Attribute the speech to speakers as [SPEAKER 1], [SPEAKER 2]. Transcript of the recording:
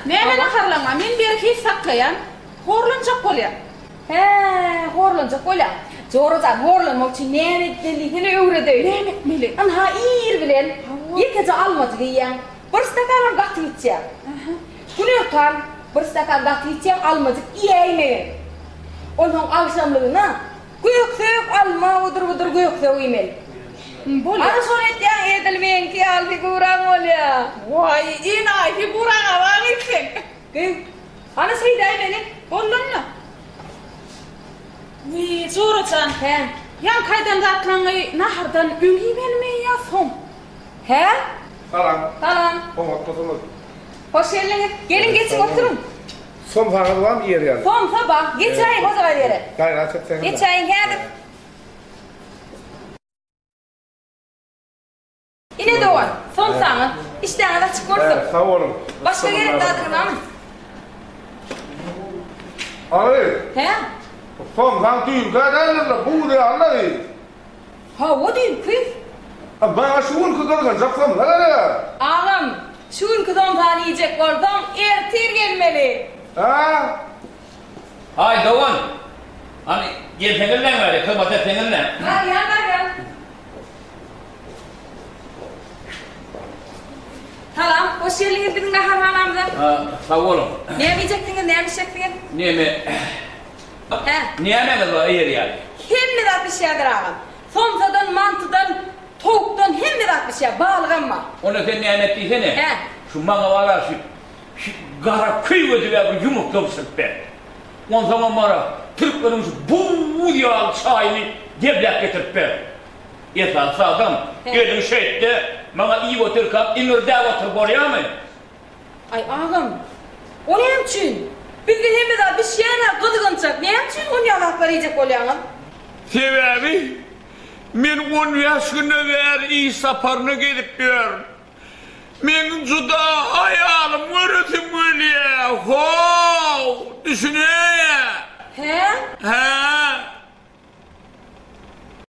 [SPEAKER 1] Näme naharlama? Men berki saklayan. Horlanjak bolýar.
[SPEAKER 2] He, horlanjak bolýar. Jorajan horlanmak üçin näme etdiligini öwredip.
[SPEAKER 1] Näme etmeli?
[SPEAKER 2] Ana ir bilen ýekeje almady giýen. Bir stakan gaty içýär. Günekan bir stakan gaty içýär almadyk ýeýmegen. Onun akşamlygyna güýük alma udur güýük ýemel.
[SPEAKER 1] Bolýar.
[SPEAKER 2] Ana şonu etýän edilmeýän ki al figuran bolýar.
[SPEAKER 1] Vay, inay figurana bak etsen.
[SPEAKER 2] Ana syýdaý meni.
[SPEAKER 1] Bollanma. Wi, Jorajan.
[SPEAKER 2] He.
[SPEAKER 1] Yan kaydan zatlaňy nahardan öňi bermeýär soň.
[SPEAKER 2] He?
[SPEAKER 3] Salam.
[SPEAKER 2] Tamam.
[SPEAKER 3] Oturun.
[SPEAKER 2] Hoş geldiniz. Gelin geçin oturun.
[SPEAKER 3] Son fağırlan yer yani.
[SPEAKER 2] Son sabah. Geçayım o zaman yere.
[SPEAKER 3] Gayri açık sen.
[SPEAKER 2] Geçayım hadi. Yine de var. Son sana. İşten açık olsun.
[SPEAKER 3] Evet, sağ olun.
[SPEAKER 2] Başka gerek dağıtırın ama.
[SPEAKER 3] Abi,
[SPEAKER 2] He?
[SPEAKER 3] son sen düğün kadarıyla bu diye anlayın.
[SPEAKER 2] Ha o değil kız.
[SPEAKER 3] Bana şu gün kıkarken jaksam ne ya?
[SPEAKER 2] Ağam. Şu gün kızım sana yiyecek oldum. Ertir gelmeli.
[SPEAKER 3] Ha?
[SPEAKER 4] Hay Doğan. Hani gel penirlen öyle, kılmata penirlen.
[SPEAKER 2] Var gel. Tamam. Hoş geldiniz bizim kahramanımıza.
[SPEAKER 4] Sağ olun.
[SPEAKER 2] Ne yiyecektiniz, ne yiyecektiniz?
[SPEAKER 4] Niye mi?
[SPEAKER 2] He?
[SPEAKER 4] Niye mi kız o eğer yani?
[SPEAKER 2] Hem de bir şeydir ağam. Somsadan, mantıdan, tavuktan hem de bir şey. Bağlıgan var.
[SPEAKER 4] Onu sen nimet değilse ne?
[SPEAKER 2] He.
[SPEAKER 4] Şu manavarlar şu gara kıy ödü ve bu yumurtlamışsın be. O zaman bana Türklerin şu bu yağ çayını deblek getirip be. Yeter sağdan, gelin şehitde, bana iyi otur kap, inirde otur boruya mı?
[SPEAKER 2] Ay ağam, o ne için? Biz de hem de bir şeyine kıdığınacak. Ne için onun yanakları yiyecek oluyor?
[SPEAKER 4] Sebebi, ben 10 yaşına ver iyi saparına gelip diyorum. Men juda hayalim görürsün böyle. Ho! Düşünüyor ya.
[SPEAKER 2] He?
[SPEAKER 4] He?